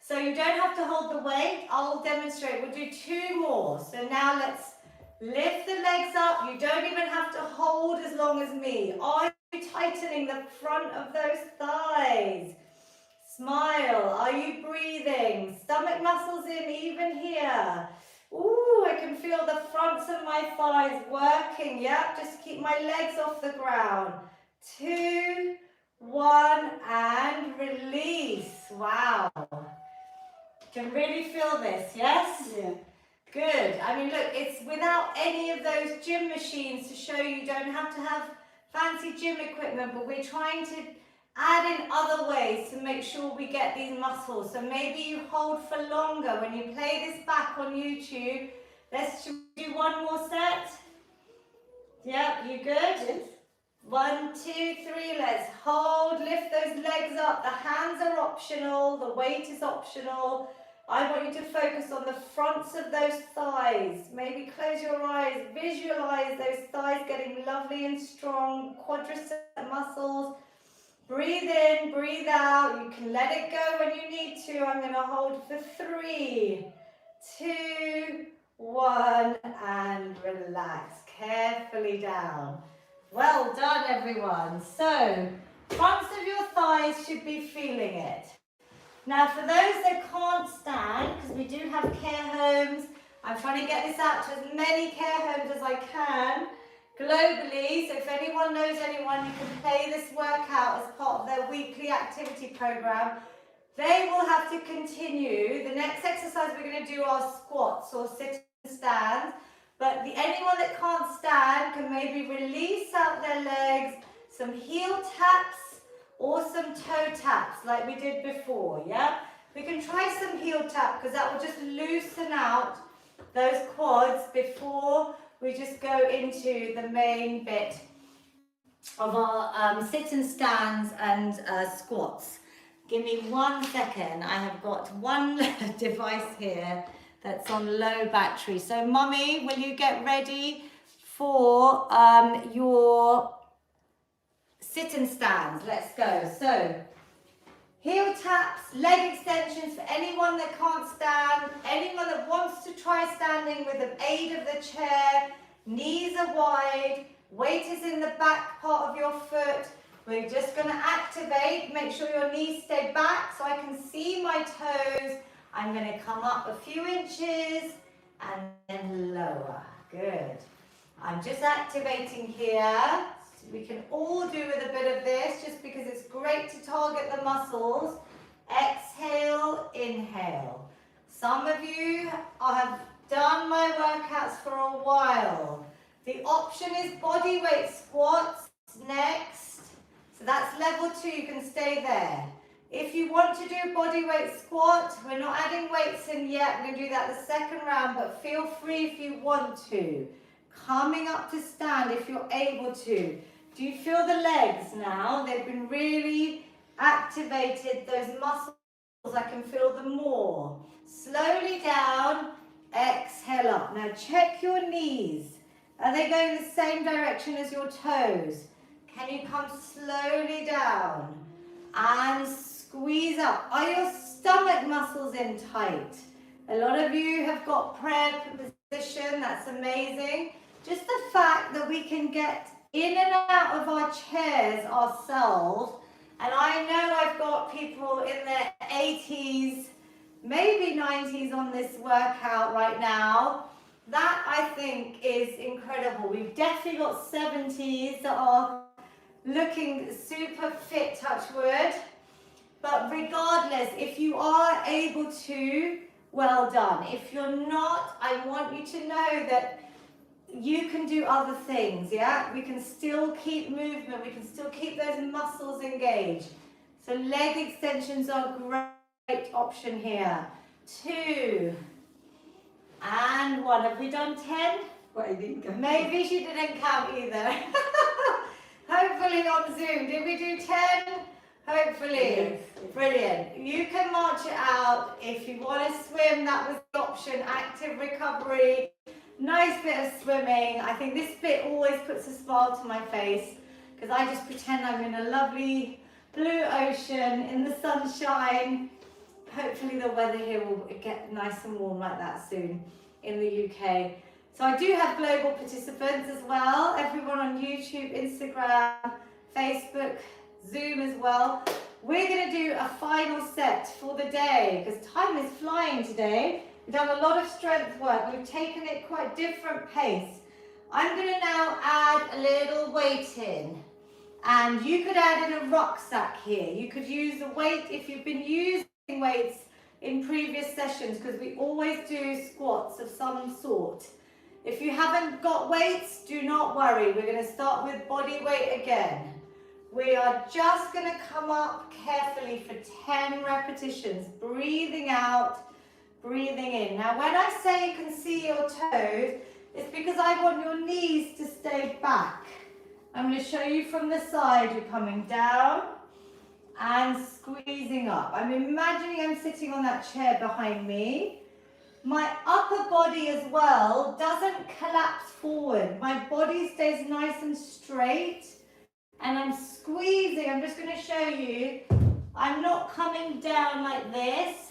Speaker 1: So you don't have to hold the weight. I'll demonstrate. We'll do 2 more. So now let's lift the legs up. You don't even have to hold as long as me. Are you tightening the front of those thighs? Smile. Are you breathing? Stomach muscles in even here. Ooh, I can feel the fronts of my thighs working. Yep, just keep my legs off the ground. 2, 1, and release. Wow. Can really feel this, yes?
Speaker 2: Yeah.
Speaker 1: Good. I mean, look, it's without any of those gym machines to show you don't have to have fancy gym equipment, but we're trying to add in other ways to make sure we get these muscles. So maybe you hold for longer when you play this back on YouTube. Let's do 1 more set. Yep, you good?
Speaker 2: Yes.
Speaker 1: 1, 2, 3, let's hold, lift those legs up. The hands are optional, the weight is optional. I want you to focus on the fronts of those thighs. Maybe close your eyes, visualize those thighs getting lovely and strong, quadricep muscles. Breathe in, breathe out. You can let it go when you need to. I'm going to hold for 3, 2, 1, and relax carefully down. Well done, everyone. So, fronts of your thighs should be feeling it. Now, for those that can't stand, because we do have care homes, I'm trying to get this out to as many care homes as I can globally. So if anyone knows anyone who can play this workout as part of their weekly activity program, they will have to continue. The next exercise we're going to do are squats or sit and stand. But anyone that can't stand can maybe release out their legs, some heel taps, or some toe taps like we did before, yeah? We can try some heel tap because that will just loosen out those quads before we just go into the main bit of our sit and stands and squats. Give me 1 second. I have got one device here that's on low battery. So Mummy, will you get ready for your sit and stands? Let's go. So, heel taps, leg extensions for anyone that can't stand, anyone that wants to try standing with the aid of the chair. Knees are wide, weight is in the back part of your foot. We're just going to activate, make sure your knees stay back so I can see my toes. I'm going to come up a few inches and then lower. Good. I'm just activating here. We can all do with a bit of this just because it's great to target the muscles. Exhale, inhale. Some of you have done my workouts for a while. The option is body weight squats next. So that's level 2, you can stay there. If you want to do body weight squat, we're not adding weights in yet. We're going to do that the second round, but feel free if you want to. Coming up to stand if you're able to. Do you feel the legs now? They've been really activated, those muscles. I can feel them more. Slowly down, exhale up. Now check your knees. Are they going the same direction as your toes? Can you come slowly down and squeeze up? Are your stomach muscles in tight? A lot of you have got prayer position. That's amazing. Just the fact that we can get in and out of our chairs ourselves. And I know I've got people in their 80s, maybe 90s on this workout right now. That, I think, is incredible. We've definitely got 70s that are looking super fit, touch wood. But regardless, if you are able to, well done. If you're not, I want you to know that you can do other things, yeah? We can still keep movement. We can still keep those muscles engaged. So leg extensions are a great option here. 2 and 1. Have we done 10?
Speaker 2: Well, I didn't count.
Speaker 1: Maybe she didn't count either. Hopefully on Zoom. Did we do 10? Hopefully.
Speaker 2: Yes.
Speaker 1: Brilliant. You can march it out. If you want to swim, that was the option. Active recovery. Nice bit of swimming. I think this bit always puts a smile to my face because I just pretend I'm in a lovely blue ocean in the sunshine. Hopefully the weather here will get nice and warm like that soon in the UK. So I do have global participants as well. Everyone on YouTube, Instagram, Facebook, Zoom as well. We're going to do a final set for the day because time is flying today. We've done a lot of strength work. We've taken it quite different pace. I'm going to now add a little weight in. And you could add in a rucksack here. You could use the weight if you've been using weights in previous sessions because we always do squats of some sort. If you haven't got weights, do not worry. We're going to start with body weight again. We are just going to come up carefully for 10 repetitions, breathing out, breathing in. Now, when I say you can see your toes, it's because I want your knees to stay back. I'm going to show you from the side. You're coming down and squeezing up. I'm imagining I'm sitting on that chair behind me. My upper body as well doesn't collapse forward. My body stays nice and straight. And I'm squeezing. I'm just going to show you. I'm not coming down like this.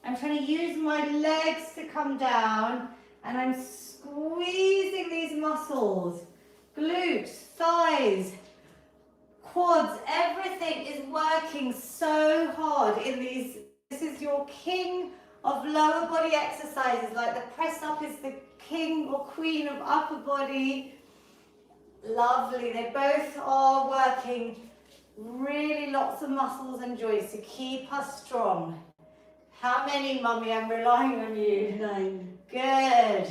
Speaker 1: I'm trying to use my legs to come down. And I'm squeezing these muscles. Glutes, thighs, quads, everything is working so hard in these. This is your king of lower body exercises, like the press up is the king or queen of upper body. Lovely, they both are working really lots of muscles and joints to keep us strong. How many, Mummy? I'm relying on you.
Speaker 2: 9.
Speaker 1: Good.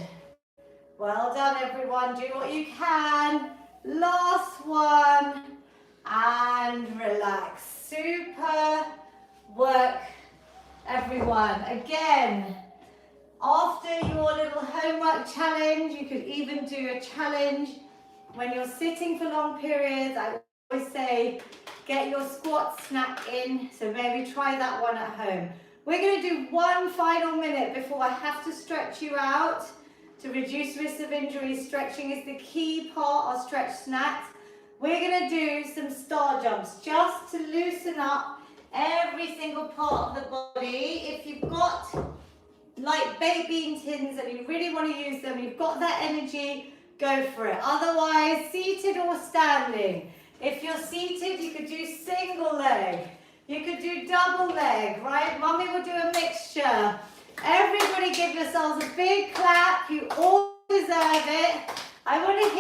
Speaker 1: Well done, everyone. Do what you can. Last one. And relax. Super work, everyone. Again, after your little homework challenge, you could even do a challenge when you're sitting for long periods. I always say, get your squat snack in. So maybe try that one at home. We're going to do one final minute before I have to stretch you out. To reduce risk of injury, stretching is the key part of stretch snacks. We're going to do some star jumps just to loosen up every single part of the body. If you've got like baked bean tins and you really want to use them, you've got that energy, go for it. Otherwise, seated or standing. If you're seated, you could do single leg. You could do double leg, right? Mummy will do a mixture. Everybody give yourselves a big clap. You all deserve it. I want to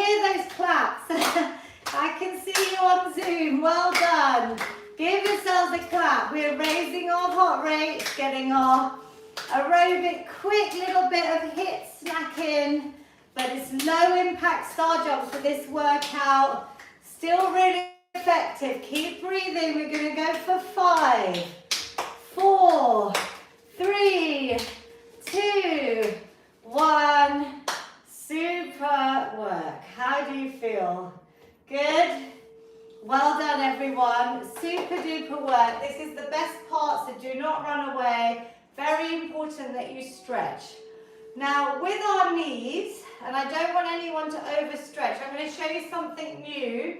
Speaker 1: but it's low impact star jumps for this workout. Still really effective. Keep breathing. We're going to go for 5, 4, 3, 2, 1. Super work. How do you feel? Good? Well done, everyone. Super duper work. This is the best part, so do not run away. Very important that you stretch. Now, with our knees, and I don't want anyone to overstretch, I'm going to show you something new.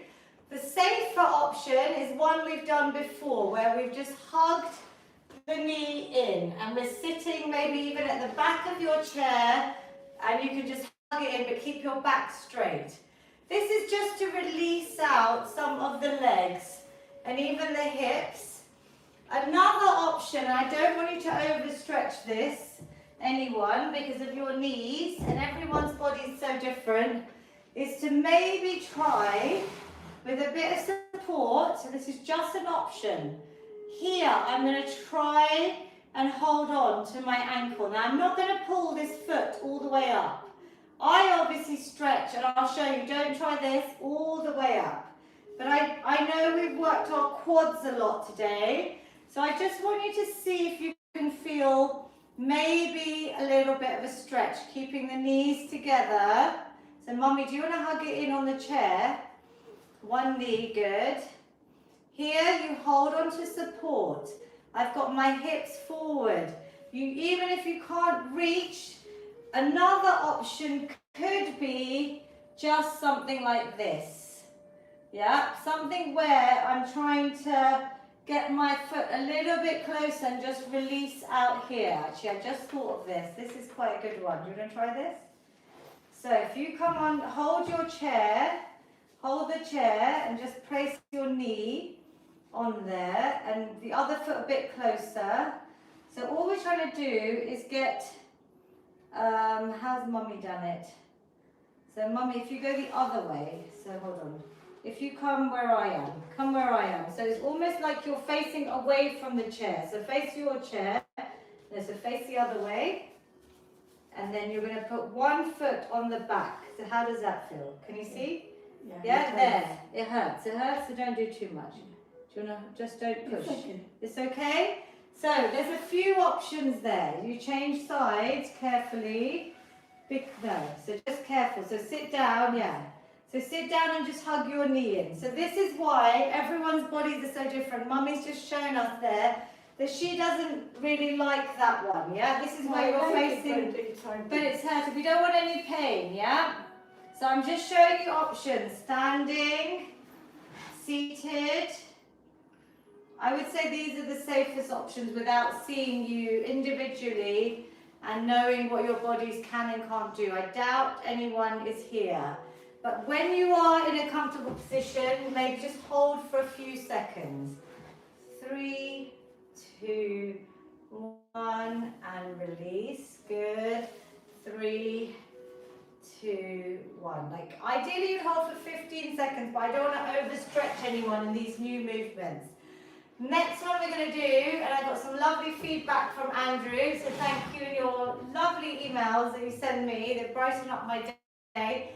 Speaker 1: The safer option is one we've done before, where we've just hugged the knee in, and we're sitting maybe even at the back of your chair, and you can just hug it in, but keep your back straight. This is just to release out some of the legs and even the hips. Another option, I don't want you to overstretch this, anyone, because of your knees, and everyone's body is so different, is to maybe try with a bit of support. So this is just an option. Here, I'm going to try and hold on to my ankle. Now, I'm not going to pull this foot all the way up. I obviously stretch, and I'll show you, don't try this all the way up. But I know we've worked our quads a lot today, so I just want you to see if you can feel maybe a little bit of a stretch, keeping the knees together. So Mummy, do you want to hug it in on the chair? One knee, good. Here you hold on to support. I've got my hips forward. Even if you can't reach, another option could be just something like this. Yeah, something where I'm trying to get my foot a little bit closer and just release out here. Actually, I just thought of this. This is quite a good one. Do you want to try this? So if you come on, hold your chair, hold the chair and just place your knee on there and the other foot a bit closer. So all we're trying to do is get, how's Mummy done it? So Mummy, if you go the other way, so hold on. If you come where I am, come where I am. So it's almost like you're facing away from the chair. So face your chair, so face the other way. And then you're going to put one foot on the back. So how does that feel? Can you see? Yeah, there. It hurts. It hurts, so don't do too much. Do you want to just don't push?
Speaker 2: It's okay.
Speaker 1: It's okay? So there's a few options there. You change sides carefully. No, so just careful. So sit down, yeah. So sit down and just hug your knee in. So this is why everyone's bodies are so different. Mummy's just shown us there that she doesn't really like that one, yeah? This is where you're facing, but it's hurting. We don't want any pain, yeah? So I'm just showing you options. Standing, seated. I would say these are the safest options without seeing you individually and knowing what your bodies can and can't do. I doubt anyone is here. But when you are in a comfortable position, maybe just hold for a few seconds. 3, 2, 1, and release. Good. 3, 2, 1. Like ideally you hold for 15 seconds, but I don't want to overstretch anyone in these new movements. Next one we're going to do, and I got some lovely feedback from Andrew, so thank you in your lovely emails that you send me, they brighten up my day.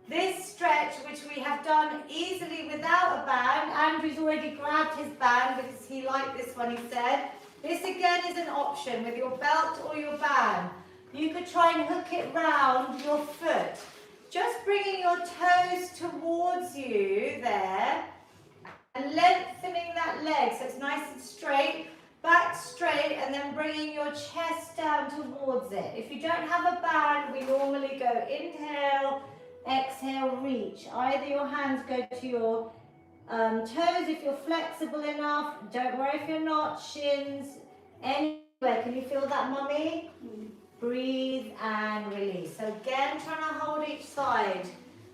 Speaker 1: This stretch, which we have done easily without a band, Andrew's already grabbed his band because he liked this one, he said. This again is an option with your belt or your band. You could try and hook it round your foot. Just bringing your toes towards you there and lengthening that leg so it's nice and straight, back straight, and then bringing your chest down towards it. If you don't have a band, we normally go inhale, exhale, reach. Either your hands go to your toes if you're flexible enough. Don't worry if you're not. Shins, anywhere. Can you feel that, Mummy? Breathe and release. So again, trying to hold each side.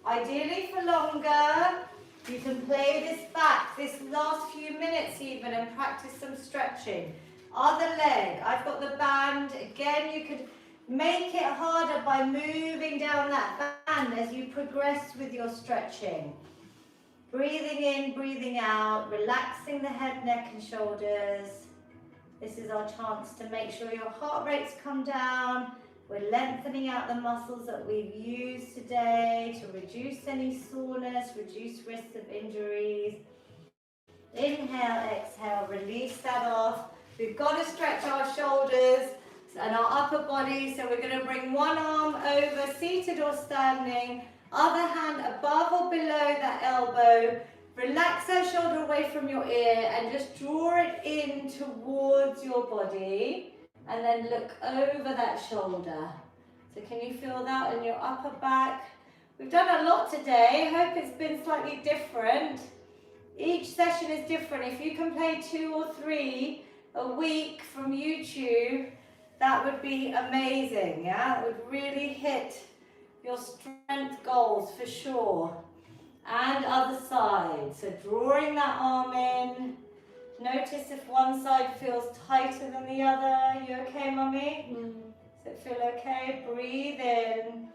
Speaker 1: Ideally for longer. You can play this back this last few minutes even and practice some stretching. Other leg. I've got the band. Again, you could make it harder by moving down that band as you progress with your stretching. Breathing in, breathing out, relaxing the head, neck and shoulders. This is our chance to make sure your heart rates come down. We're lengthening out the muscles that we've used today to reduce any soreness, reduce risks of injuries. Inhale, exhale, release that off. We've got to stretch our shoulders and our upper body, so we're going to bring one arm over, seated or standing, other hand above or below that elbow. Relax that shoulder away from your ear and just draw it in towards your body, and then look over that shoulder. So can you feel that in your upper back? We've done a lot today. I hope it's been slightly different. Each session is different. If you can play 2 or 3 a week from YouTube, that would be amazing, yeah? That would really hit your strength goals for sure. And other side. So drawing that arm in. Notice if one side feels tighter than the other. You okay, Mummy? Does it feel okay? Breathe in,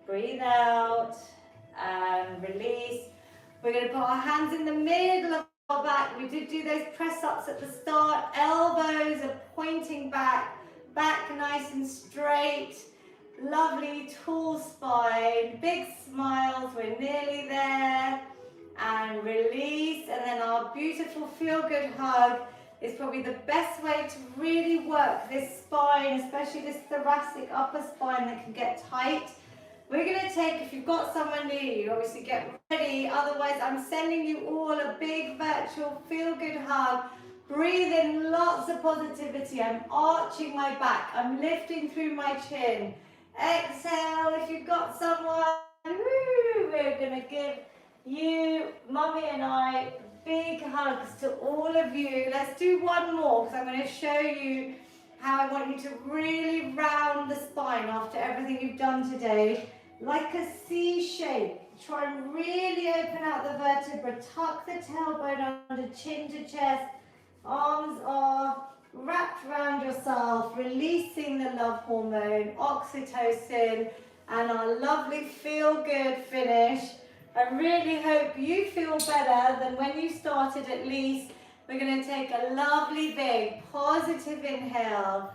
Speaker 1: breathe out, and release. We're going to put our hands in the middle of our back. We did do those press-ups at the start. Elbows are pointing back, back nice and straight. Lovely tall spine, big smiles, we're nearly there. And release, and then our beautiful feel-good hug is probably the best way to really work this spine, especially this thoracic upper spine that can get tight. We're going to take, if you've got someone near you, obviously get ready. Otherwise, I'm sending you all a big virtual feel-good hug. Breathe in lots of positivity. I'm arching my back. I'm lifting through my chin. Exhale, if you've got someone, we're going to give you, Mummy and I, big hugs to all of you. Let's do one more, because I'm going to show you how I want you to really round the spine after everything you've done today. Like a C shape. Try and really open out the vertebra. Tuck the tailbone under, chin to chest. Arms are wrapped around yourself, releasing the love hormone, oxytocin, and our lovely feel-good finish. I really hope you feel better than when you started at least. We're going to take a lovely big positive inhale.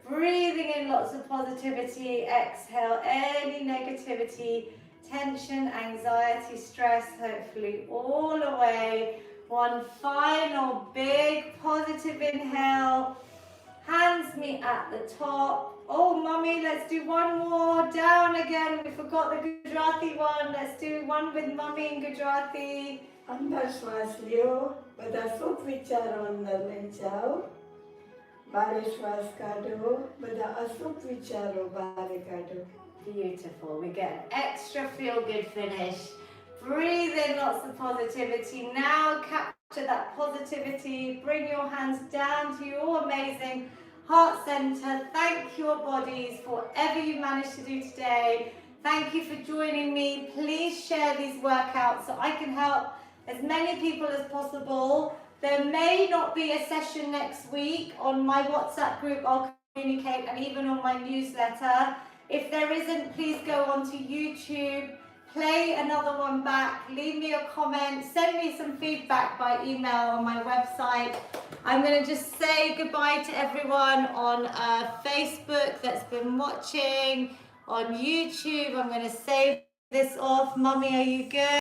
Speaker 1: Breathing in lots of positivity. Exhale any negativity, tension, anxiety, stress, hopefully all away. One final big positive inhale. Hands meet at the top. Oh, Mummy, let's do one more. Down again. We forgot the Gujarati one. Let's do one with Mummy in Gujarati.
Speaker 2: અંદર શ્વાસ લ્યો, બધા સુખ વિચારો અંદર લઈ જાઓ. બારે શ્વાસ કાઢો, બધા અસુખ વિચારો બારે કાઢો.
Speaker 1: Beautiful. We get an extra feel-good finish. Breathe in lots of positivity. Now capture that positivity. Bring your hands down to your amazing heart center. Thank your bodies for whatever you managed to do today. Thank you for joining me. Please share these workouts so I can help as many people as possible. There may not be a session next week. On my WhatsApp group, I'll communicate, and even on my newsletter. If there isn't, please go onto YouTube, play another one back, leave me a comment, send me some feedback by email on my website. I'm going to just say goodbye to everyone on Facebook that's been watching, on YouTube. I'm going to save this off. Mummy, are you good?